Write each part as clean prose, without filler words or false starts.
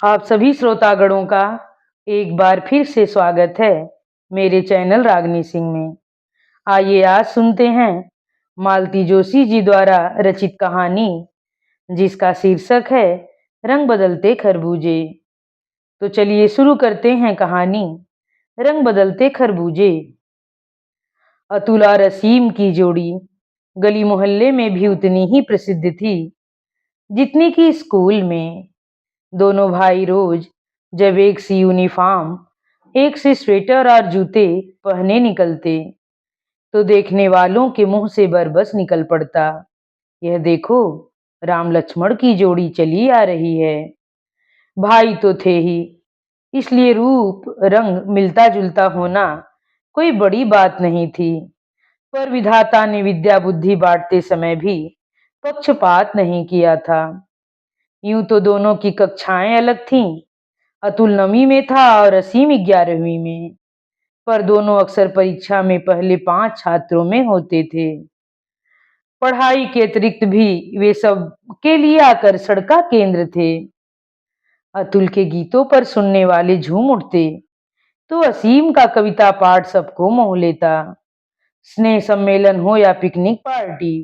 आप सभी श्रोतागणों का एक बार फिर से स्वागत है मेरे चैनल रागनी सिंह में। आइए आज सुनते हैं मालती जोशी जी द्वारा रचित कहानी जिसका शीर्षक है रंग बदलते खरबूजे। तो चलिए शुरू करते हैं कहानी रंग बदलते खरबूजे। अतुल और असीम की जोड़ी गली मोहल्ले में भी उतनी ही प्रसिद्ध थी जितनी कि स्कूल में। दोनों भाई रोज जब एक सी यूनिफॉर्म, एक से स्वेटर और जूते पहने निकलते तो देखने वालों के मुंह से बरबस निकल पड़ता, यह देखो राम लक्ष्मण की जोड़ी चली आ रही है। भाई तो थे ही, इसलिए रूप रंग मिलता जुलता होना कोई बड़ी बात नहीं थी। पर विधाता ने विद्या बुद्धि बांटते समय भी पक्षपात नहीं किया था। यूं तो दोनों की कक्षाएं अलग थीं। अतुल 9वीं में था और असीम 11वीं में। पर दोनों अक्सर परीक्षा में पहले 5 छात्रों में होते थे। पढ़ाई के अतिरिक्त भी वे सब के लिए आकर्षण का केंद्र थे। अतुल के गीतों पर सुनने वाले झूम उठते तो असीम का कविता पाठ सबको मोह लेता। स्नेह सम्मेलन हो या पिकनिक पार्टी,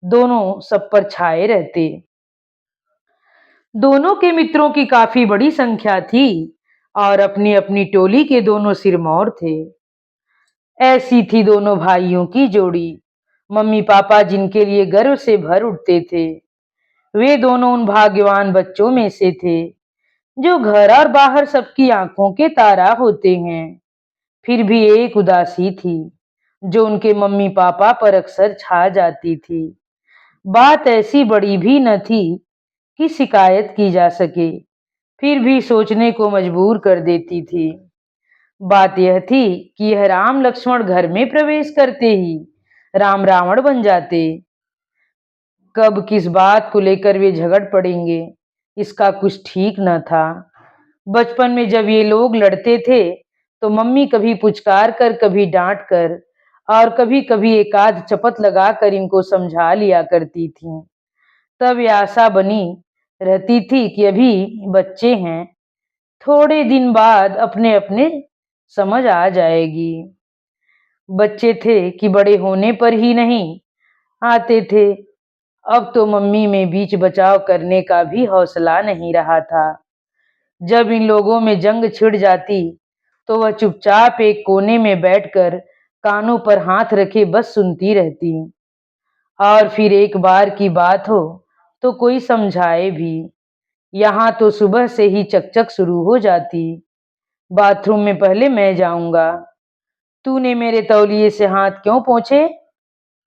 दोनों सब पर छाए रहते। दोनों के मित्रों की काफी बड़ी संख्या थी और अपनी अपनी टोली के दोनों सिरमौर थे। ऐसी थी दोनों भाइयों की जोड़ी, मम्मी पापा जिनके लिए गर्व से भर उठते थे। वे दोनों उन भाग्यवान बच्चों में से थे जो घर और बाहर सबकी आंखों के तारा होते हैं। फिर भी एक उदासी थी जो उनके मम्मी पापा पर अक्सर छा जाती थी। बात ऐसी बड़ी भी न थी कि शिकायत की जा सके, फिर भी सोचने को मजबूर कर देती थी। बात यह थी कि यह राम लक्ष्मण घर में प्रवेश करते ही राम रावण बन जाते। कब किस बात को लेकर वे झगड़ पड़ेंगे इसका कुछ ठीक न था। बचपन में जब ये लोग लड़ते थे तो मम्मी कभी पुचकार कर, कभी डांट कर और कभी कभी एकाध चपत लगा कर इनको समझा लिया करती थी। तब ये आशा बनी रहती थी कि अभी बच्चे हैं, थोड़े दिन बाद अपने अपने समझ आ जाएगी। बच्चे थे कि बड़े होने पर ही नहीं आते थे। अब तो मम्मी में बीच बचाव करने का भी हौसला नहीं रहा था। जब इन लोगों में जंग छिड़ जाती तो वह चुपचाप एक कोने में बैठकर कानों पर हाथ रखे बस सुनती रहती। और फिर एक बार की बात हो तो कोई समझाए भी, यहाँ तो सुबह से ही चकचक शुरू हो जाती। बाथरूम में पहले मैं जाऊंगा, तूने मेरे तौलिए से हाथ क्यों पोंछे?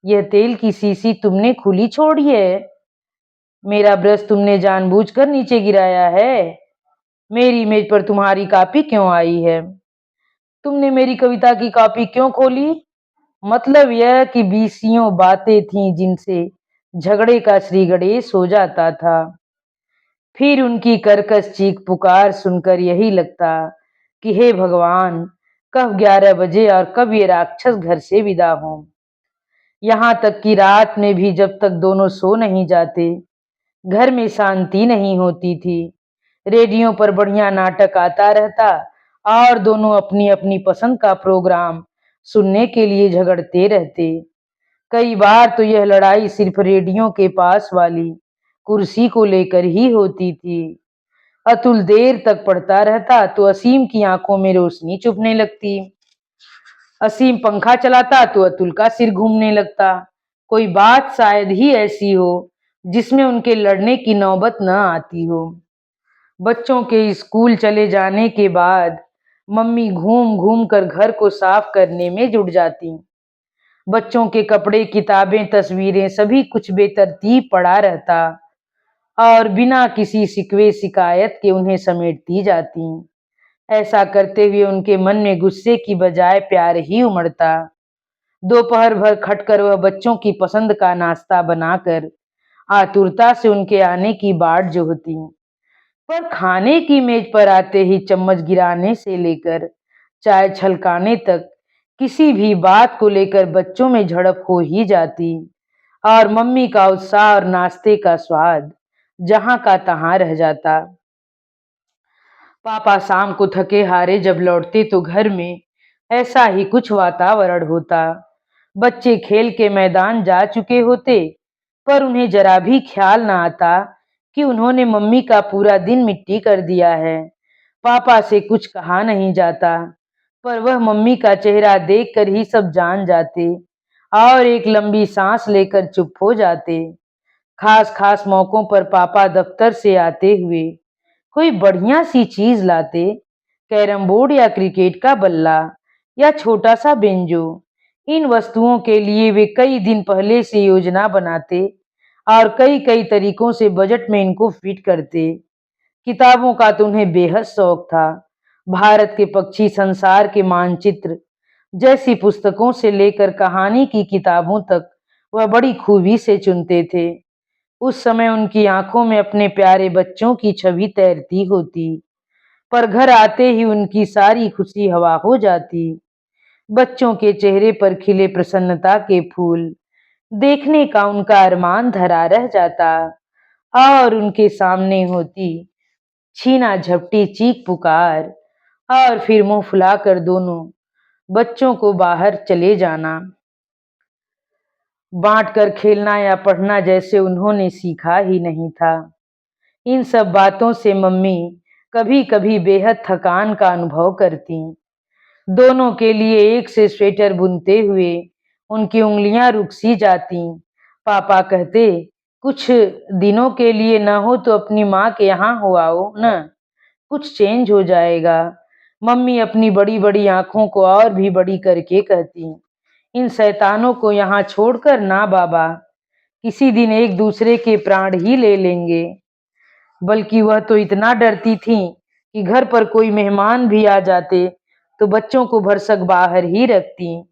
यह तेल की शीशी तुमने खुली छोड़ी है? मेरा ब्रश तुमने जानबूझकर नीचे गिराया है? मेरी मेज पर तुम्हारी कॉपी क्यों आई है? तुमने मेरी कविता की कॉपी क्यों खोली? मतलब यह कि बीसियों बातें थीं जिनसे झगड़े का श्री गणेश हो जाता था। फिर उनकी कर्कश चीख पुकार सुनकर यही लगता कि हे भगवान, कब 11 बजे और कब ये राक्षस घर से विदा हों। यहाँ तक कि रात में भी जब तक दोनों सो नहीं जाते घर में शांति नहीं होती थी। रेडियो पर बढ़िया नाटक आता रहता और दोनों अपनी अपनी पसंद का प्रोग्राम सुनने के लिए झगड़ते रहते। कई बार तो यह लड़ाई सिर्फ रेडियो के पास वाली कुर्सी को लेकर ही होती थी। अतुल देर तक पढ़ता रहता तो असीम की आंखों में रोशनी चुभने लगती। असीम पंखा चलाता तो अतुल का सिर घूमने लगता। कोई बात शायद ही ऐसी हो जिसमें उनके लड़ने की नौबत न आती हो। बच्चों के स्कूल चले जाने के बाद मम्मी घूम घूम कर घर को साफ करने में जुट जाती। बच्चों के कपड़े, किताबें, तस्वीरें सभी कुछ बेतरतीब पड़ा रहता और बिना किसी शिकवे शिकायत के उन्हें समेटती जाती। ऐसा करते हुए उनके मन में गुस्से की बजाय प्यार ही उमड़ता। दोपहर भर खटकर वह बच्चों की पसंद का नाश्ता बनाकर आतुरता से उनके आने की बाट जोहती। पर खाने की मेज पर आते ही चम्मच गिराने से लेकर चाय छलकाने तक किसी भी बात को लेकर बच्चों में झड़प हो ही जाती और मम्मी का उत्साह और नाश्ते का स्वाद जहां का तहां रह जाता। पापा शाम को थके हारे जब लौटते तो घर में ऐसा ही कुछ वातावरण होता। बच्चे खेल के मैदान जा चुके होते, पर उन्हें जरा भी ख्याल ना आता कि उन्होंने मम्मी का पूरा दिन मिट्टी कर दिया है। पापा से कुछ कहा नहीं जाता, पर वह मम्मी का चेहरा देखकर ही सब जान जाते और एक लंबी सांस लेकर चुप हो जाते। खास खास मौकों पर पापा दफ्तर से आते हुए कोई बढ़िया सी चीज लाते, कैरम बोर्ड या क्रिकेट का बल्ला या छोटा सा बेंजो। इन वस्तुओं के लिए वे कई दिन पहले से योजना बनाते और कई कई तरीकों से बजट में इनको फिट करते। किताबों का तो उन्हें बेहद शौक था। भारत के पक्षी, संसार के मानचित्र जैसी पुस्तकों से लेकर कहानी की किताबों तक वह बड़ी खूबी से चुनते थे। उस समय उनकी आंखों में अपने प्यारे बच्चों की छवि तैरती होती, पर घर आते ही उनकी सारी खुशी हवा हो जाती। बच्चों के चेहरे पर खिले प्रसन्नता के फूल देखने का उनका अरमान धरा रह जाता और उनके सामने होती छीना झपटी चीख पुकार और फिर मुंह फुलाकर दोनों बच्चों को बाहर चले जाना। बांट कर खेलना या पढ़ना जैसे उन्होंने सीखा ही नहीं था। इन सब बातों से मम्मी कभी कभी बेहद थकान का अनुभव करती। दोनों के लिए एक से स्वेटर बुनते हुए उनकी उंगलियां रुक सी जाती। पापा कहते, कुछ दिनों के लिए न हो तो अपनी माँ के यहाँ हो आओ न, कुछ चेंज हो जाएगा। मम्मी अपनी बड़ी बड़ी आंखों को और भी बड़ी करके कहती, इन शैतानों को यहाँ छोड़कर ना बाबा, किसी दिन एक दूसरे के प्राण ही ले लेंगे। बल्कि वह तो इतना डरती थी कि घर पर कोई मेहमान भी आ जाते तो बच्चों को भरसक बाहर ही रखती।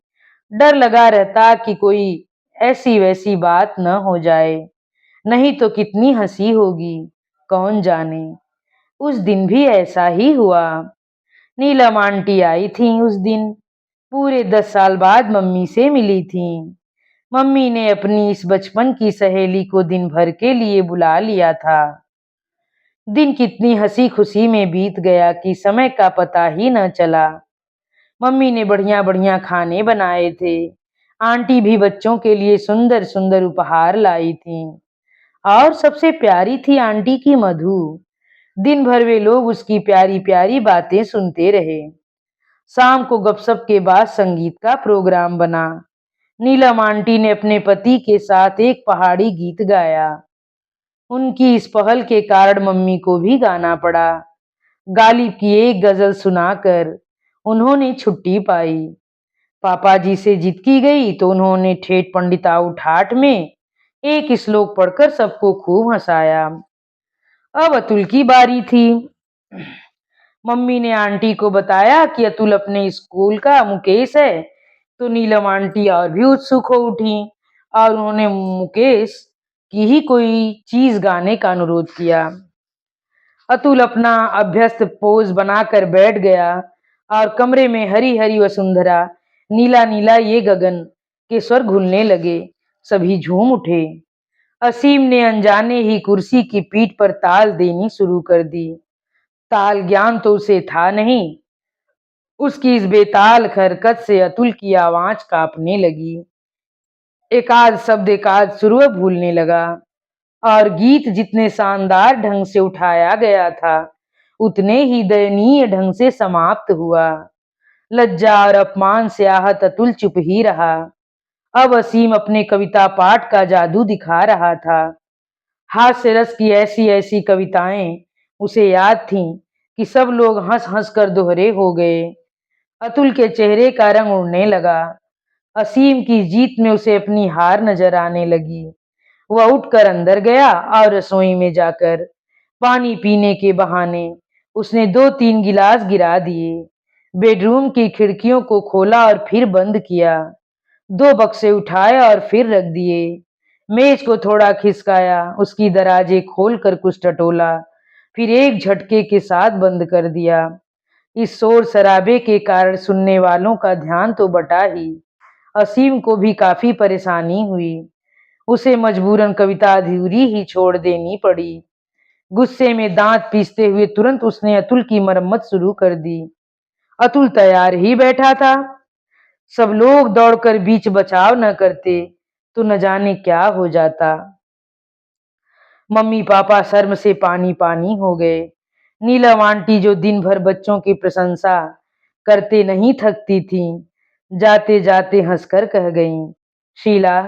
डर लगा रहता कि कोई ऐसी वैसी बात न हो जाए, नहीं तो कितनी हंसी होगी, कौन जाने। उस दिन भी ऐसा ही हुआ। नीलम आंटी आई थी उस दिन, पूरे 10 साल बाद मम्मी से मिली थी। मम्मी ने अपनी इस बचपन की सहेली को दिन भर के लिए बुला लिया था। दिन कितनी हंसी खुशी में बीत गया कि समय का पता ही न चला। मम्मी ने बढ़िया बढ़िया खाने बनाए थे। आंटी भी बच्चों के लिए सुंदर सुंदर उपहार लाई थी और सबसे प्यारी थी आंटी की मधु। दिन भर वे लोग उसकी प्यारी प्यारी बातें सुनते रहे। शाम को गपशप के बाद संगीत का प्रोग्राम बना। नीलम आंटी ने अपने पति के साथ एक पहाड़ी गीत गाया। उनकी इस पहल के कारण मम्मी को भी गाना पड़ा। गालिब की एक गजल सुनाकर उन्होंने छुट्टी पाई। पापा जी से जिद की गई तो उन्होंने ठेठ पंडिताऊ ठाठ में एक श्लोक पढ़कर सबको खूब हंसाया। अब अतुल की बारी थी। मम्मी ने आंटी को बताया कि अतुल अपने स्कूल का मुकेश है, तो नीलम आंटी और भी उत्सुक हो उठी और उन्होंने मुकेश की ही कोई चीज गाने का अनुरोध किया। अतुल अपना अभ्यस्त पोज बनाकर बैठ गया और कमरे में हरी हरी वसुंधरा, नीला नीला ये गगन के स्वर घुलने लगे। सभी झूम उठे। असीम ने अनजाने ही कुर्सी की पीठ पर ताल देनी शुरू कर दी। ताल ज्ञान तो उसे था नहीं। उसकी इस बेताल हरकत से अतुल की आवाज कांपने लगी। एकाध शब्द एकाध सुर वह भूलने लगा और गीत जितने शानदार ढंग से उठाया गया था उतने ही दयनीय ढंग से समाप्त हुआ। लज्जा और अपमान से आहत अतुल चुप ही रहा। अब असीम अपने कविता पाठ का जादू दिखा रहा था। हास्य रस की ऐसी ऐसी कविताएं उसे याद थीं कि सब लोग हंस हंस कर दोहरे हो गए। अतुल के चेहरे का रंग उड़ने लगा। असीम की जीत में उसे अपनी हार नजर आने लगी। वह उठकर अंदर गया और रसोई में जाकर पानी पीने के बहाने उसने 2-3 गिलास गिरा दिए। बेडरूम की खिड़कियों को खोला और फिर बंद किया। 2 बक्से उठाए और फिर रख दिए। मेज को थोड़ा खिसकाया, उसकी दराजे खोलकर कुछ टटोला, फिर एक झटके के साथ बंद कर दिया। इस शोर शराबे के कारण सुनने वालों का ध्यान तो बटा ही, असीम को भी काफी परेशानी हुई। उसे मजबूरन कविता अधूरी ही छोड़ देनी पड़ी। गुस्से में दांत पीसते हुए तुरंत उसने अतुल की मरम्मत शुरू कर दी। अतुल तैयार ही बैठा था। सब लोग दौड़कर बीच बचाव न करते तो न जाने क्या हो जाता। मम्मी पापा शर्म से पानी पानी हो गए। नीलम आंटी जो दिन भर बच्चों की प्रशंसा करते नहीं थकती थीं, जाते जाते हंसकर कह गईं, शीला,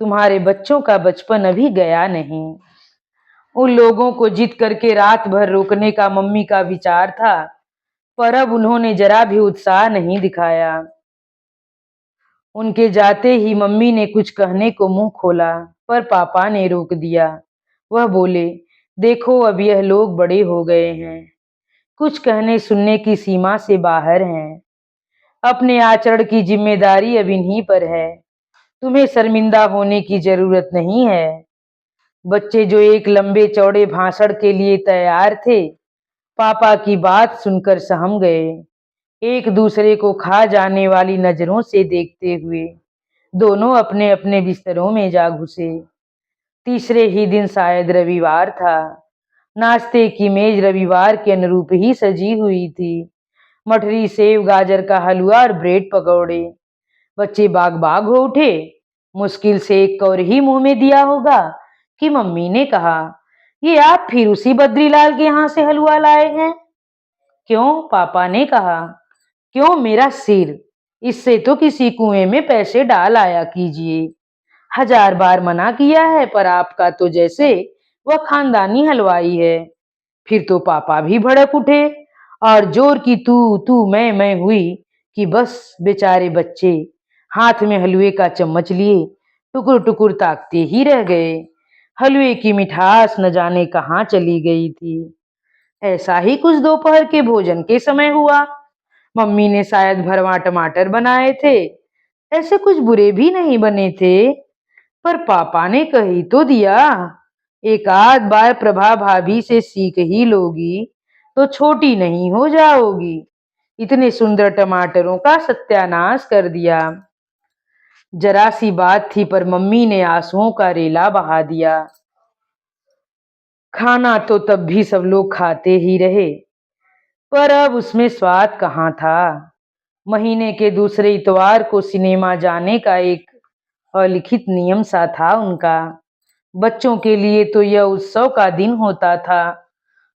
तुम्हारे बच्चों का बचपन अभी गया नहीं। उन लोगों को जिद करके रात भर रोकने का मम्मी का विचार था, पर अब उन्होंने जरा भी उत्साह नहीं दिखाया। उनके जाते ही मम्मी ने कुछ कहने को मुंह खोला, पर पापा ने रोक दिया। वह बोले, देखो अब यह लोग बड़े हो गए हैं, कुछ कहने सुनने की सीमा से बाहर हैं। अपने आचरण की जिम्मेदारी अब इन्हीं पर है। तुम्हें शर्मिंदा होने की जरूरत नहीं है। बच्चे जो एक लंबे चौड़े भाषण के लिए तैयार थे, पापा की बात सुनकर सहम गए। एक दूसरे को खा जाने वाली नजरों से देखते हुए दोनों अपने अपने बिस्तरों में जा घुसे। तीसरे ही दिन शायद रविवार था। नाश्ते की मेज रविवार के अनुरूप ही सजी हुई थी। मठरी, सेव, गाजर का हलवा और ब्रेड पकौड़े। बच्चे बाग बाग हो उठे। मुश्किल से एक कौर ही मुंह में दिया होगा कि मम्मी ने कहा, ये आप फिर उसी बद्रीलाल के यहाँ से हलवा लाए हैं? क्यों? पापा ने कहा। क्यों मेरा सिर, इससे तो किसी कुएं में पैसे डाल आया कीजिए। 1000 बार मना किया है, पर आपका तो जैसे वह खानदानी हलवाई है। फिर तो पापा भी भड़क उठे और जोर की तू तू मैं हुई कि बस बेचारे बच्चे हाथ में हलवे का चम्मच लिए टुकुर टुकुर ताकते ही रह गए। हलवे की मिठास न जाने कहाँ चली गई थी। ऐसा ही कुछ दोपहर के भोजन के समय हुआ। मम्मी ने शायद भरवा टमाटर बनाए थे। ऐसे कुछ बुरे भी नहीं बने थे, पर पापा ने कह ही तो दिया। एक आध बार प्रभा भाभी से सीख ही लोगी तो छोटी नहीं हो जाओगी। इतने सुंदर टमाटरों का सत्यानाश कर दिया। जरा सी बात थी, पर मम्मी ने आंसुओं का रेला बहा दिया। खाना तो तब भी सब लोग खाते ही रहे, पर अब उसमें स्वाद कहाँ था। महीने के दूसरे इतवार को सिनेमा जाने का एक अलिखित नियम सा था उनका। बच्चों के लिए तो यह उत्सव का दिन होता था।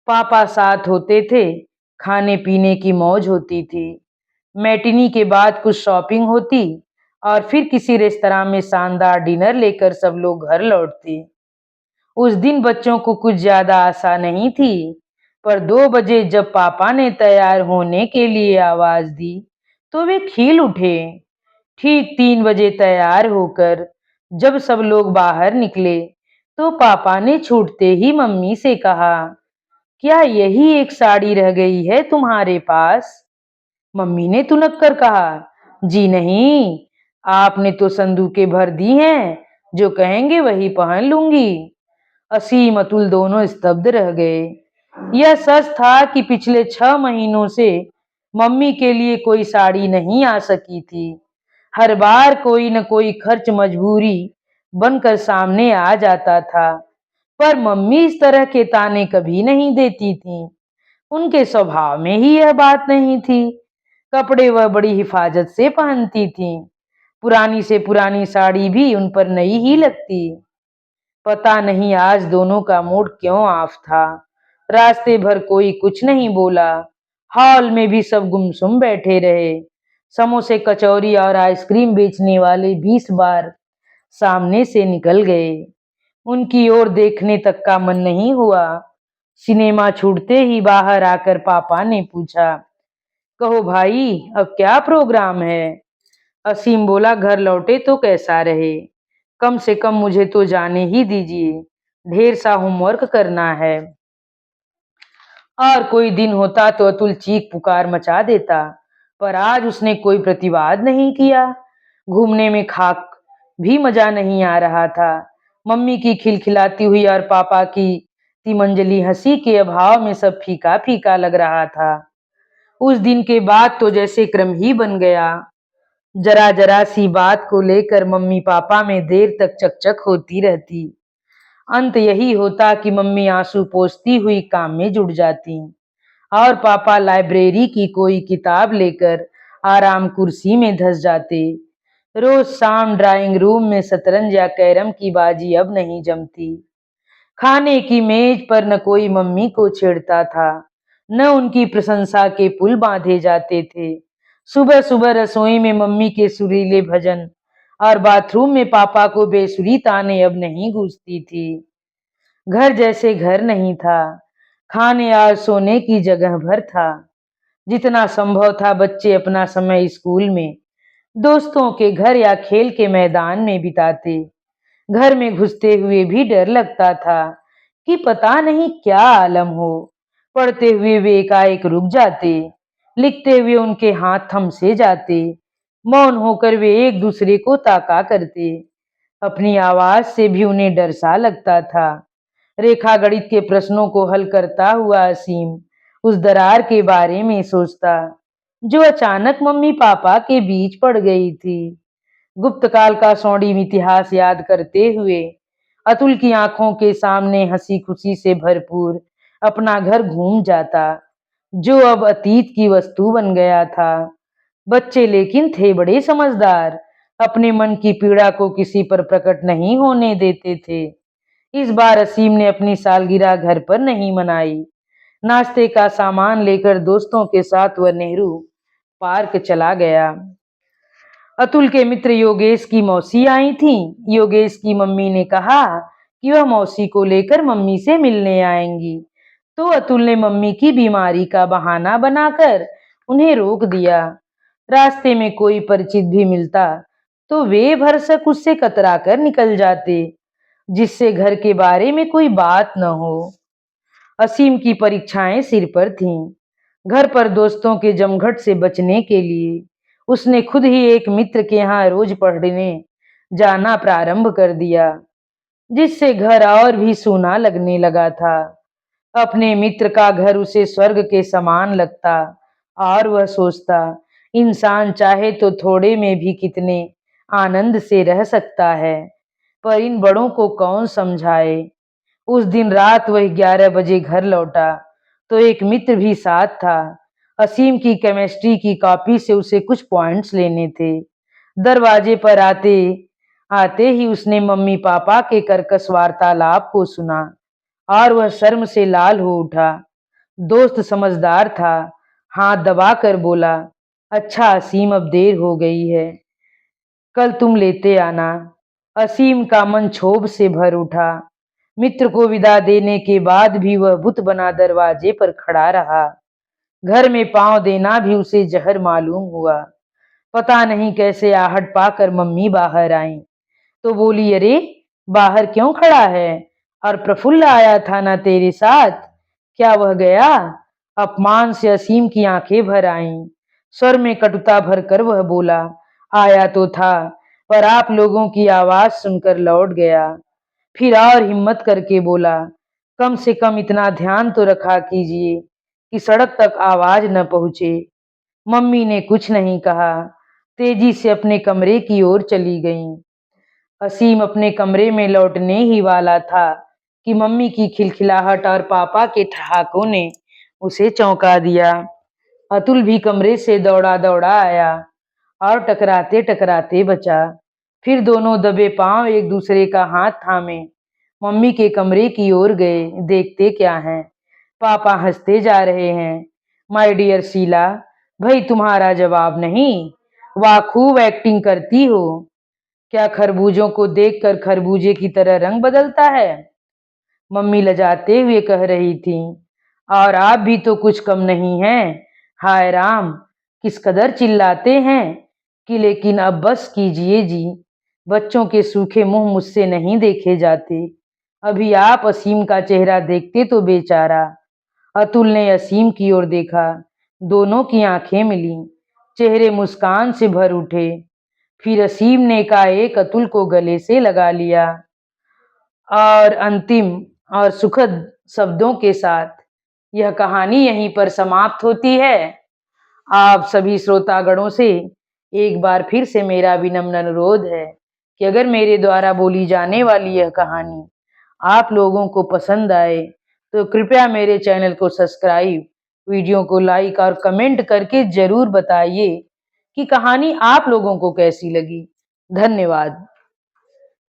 पापा साथ होते थे, खाने पीने की मौज होती थी। मैटिनी के बाद कुछ शॉपिंग होती और फिर किसी रेस्तरां में शानदार डिनर लेकर सब लोग घर लौटते। उस दिन बच्चों को कुछ ज्यादा आशा नहीं थी, पर 2 बजे जब पापा ने तैयार होने के लिए आवाज दी तो वे खिल उठे। ठीक 3 बजे तैयार होकर जब सब लोग बाहर निकले तो पापा ने छूटते ही मम्मी से कहा, क्या यही एक साड़ी रह गई है तुम्हारे पास? मम्मी ने तुनक कर कहा, जी नहीं, आपने तो संदूकें भर दी हैं, जो कहेंगे वही पहन लूंगी। असीम अतुल दोनों स्तब्ध रह गए। यह सच था कि पिछले 6 महीनों से मम्मी के लिए कोई साड़ी नहीं आ सकी थी। हर बार कोई न कोई खर्च मजबूरी बनकर सामने आ जाता था, पर मम्मी इस तरह के ताने कभी नहीं देती थीं। उनके स्वभाव में ही यह बात नहीं थी। कपड़े वह बड़ी हिफाजत से पहनती थीं। पुरानी से पुरानी साड़ी भी उन पर नई ही लगती। पता नहीं आज दोनों का मूड क्यों ऑफ था। रास्ते भर कोई कुछ नहीं बोला। हॉल में भी सब गुमसुम बैठे रहे। समोसे, कचौरी और आइसक्रीम बेचने वाले 20 बार सामने से निकल गए। उनकी ओर देखने तक का मन नहीं हुआ। सिनेमा छूटते ही बाहर आकर पापा ने पूछा, कहो भाई, अब क्या प्रोग्राम है? असीम बोला, घर लौटे तो कैसा रहे? कम से कम मुझे तो जाने ही दीजिए, ढेर सा होमवर्क करना है। और कोई दिन होता तो अतुल चीख पुकार मचा देता, पर आज उसने कोई प्रतिवाद नहीं किया। घूमने में खाक भी मजा नहीं आ रहा था। मम्मी की खिलखिलाती हुई और पापा की तिमंजली हंसी के अभाव में सब फीका फीका लग रहा था। उस दिन के बाद तो जैसे क्रम ही बन गया। जरा जरा सी बात को लेकर मम्मी पापा में देर तक चकचक होती रहती अंत यही होता कि मम्मी आंसू पोंछती हुई काम में जुट जाती और पापा लाइब्रेरी की कोई किताब लेकर आराम कुर्सी में धंस जाते। रोज शाम ड्राइंग रूम में शतरंज या कैरम की बाजी अब नहीं जमती। खाने की मेज पर न कोई मम्मी को छेड़ता था, न उनकी प्रशंसा के पुल बांधे जाते थे। सुबह सुबह रसोई में मम्मी के सुरीले भजन और बाथरूम में पापा को बेसुरी ताने अब नहीं गूंजती थी। घर जैसे घर नहीं था, खाने और सोने की जगह भर था। जितना संभव था बच्चे अपना समय स्कूल में, दोस्तों के घर या खेल के मैदान में बिताते। घर में घुसते हुए भी डर लगता था कि पता नहीं क्या आलम हो। पढ़ते हुए वे एकाएक रुक जाते, लिखते हुए उनके हाथ थम से जाते, मौन होकर वे एक दूसरे को ताका करते। अपनी आवाज से भी उन्हें डर सा लगता था। रेखा गणित के प्रश्नों को हल करता हुआ असीम उस दरार के बारे में सोचता जो अचानक मम्मी पापा के बीच पड़ गई थी। गुप्त काल का स्वर्णिम इतिहास याद करते हुए अतुल की आंखों के सामने हंसी खुशी से भरपूर अपना घर घूम जाता, जो अब अतीत की वस्तु बन गया था। बच्चे लेकिन थे बड़े समझदार, अपने मन की पीड़ा को किसी पर प्रकट नहीं होने देते थे। इस बार असीम ने अपनी सालगिरह घर पर नहीं मनाई। नाश्ते का सामान लेकर दोस्तों के साथ वह नेहरू पार्क चला गया। अतुल के मित्र योगेश की मौसी आई थी। योगेश की मम्मी ने कहा कि वह मौसी को लेकर मम्मी से मिलने आएंगी, तो अतुल ने मम्मी की बीमारी का बहाना बनाकर उन्हें रोक दिया। रास्ते में कोई परिचित भी मिलता तो वे भरसक उससे कतराकर निकल जाते, जिससे घर के बारे में कोई बात न हो। असीम की परीक्षाएं सिर पर थीं। घर पर दोस्तों के जमघट से बचने के लिए उसने खुद ही एक मित्र के यहाँ रोज पढ़ने जाना प्रारंभ कर दिया, जिससे घर और भी सूना लगने लगा था। अपने मित्र का घर उसे स्वर्ग के समान लगता और वह सोचता, इंसान चाहे तो थोड़े में भी कितने आनंद से रह सकता है, पर इन बड़ों को कौन समझाए। उस दिन रात वह 11 बजे घर लौटा तो एक मित्र भी साथ था। असीम की केमिस्ट्री की कॉपी से उसे कुछ पॉइंट्स लेने थे। दरवाजे पर आते आते ही उसने मम्मी पापा के कर्कश वार्तालाप को सुना और वह शर्म से लाल हो उठा। दोस्त समझदार था, हाथ दबाकर बोला, अच्छा असीम अब देर हो गई है, कल तुम लेते आना। असीम का मन क्षोभ से भर उठा। मित्र को विदा देने के बाद भी वह बुत बना दरवाजे पर खड़ा रहा। घर में पांव देना भी उसे जहर मालूम हुआ। पता नहीं कैसे आहट पाकर मम्मी बाहर आईं, तो बोली, अरे बाहर क्यों खड़ा है? और प्रफुल्ल आया था ना तेरे साथ, क्या वह गया? अपमान से असीम की आंखें भर आईं। स्वर में कटुता भरकर वह बोला, आया तो था, पर आप लोगों की आवाज सुनकर लौट गया। फिर और हिम्मत करके बोला, कम से कम इतना ध्यान तो रखा कीजिए कि सड़क तक आवाज न पहुंचे। मम्मी ने कुछ नहीं कहा, तेजी से अपने कमरे की ओर चली गईं। असीम अपने कमरे में लौटने ही वाला था कि मम्मी की खिलखिलाहट और पापा के ठहाकों ने उसे चौंका दिया। अतुल भी कमरे से दौड़ा दौड़ा आया और टकराते टकराते बचा। फिर दोनों दबे पांव एक दूसरे का हाथ थामे मम्मी के कमरे की ओर गए। देखते क्या है, पापा हंसते जा रहे हैं। माय डियर शीला, भाई तुम्हारा जवाब नहीं? वाह, खूब एक्टिंग करती हो। क्या खरबूजों को देखकर खरबूजे की तरह रंग बदलता है? मम्मी लजाते हुए कह रही थी। और आप भी तो कुछ कम नहीं हैं। हाय राम, किस कदर चिल्लाते हैं कि लेकिन अब बस कीजिए जी, बच्चों के सूखे मुंह मुझसे नहीं देखे जाते। अभी आप असीम का चेहरा देखते तो बेचारा। अतुल ने असीम की ओर देखा, दोनों की आंखें मिली, चेहरे मुस्कान से भर उठे। फिर असीम ने एकाएक अतुल को गले से लगा लिया और अंतिम और सुखद शब्दों के साथ यह कहानी यहीं पर समाप्त होती है। आप सभी श्रोतागणों से एक बार फिर से मेरा विनम्र अनुरोध है कि अगर मेरे द्वारा बोली जाने वाली यह कहानी आप लोगों को पसंद आए तो कृपया मेरे चैनल को सब्सक्राइब, वीडियो को लाइक और कमेंट करके ज़रूर बताइए कि कहानी आप लोगों को कैसी लगी। धन्यवाद।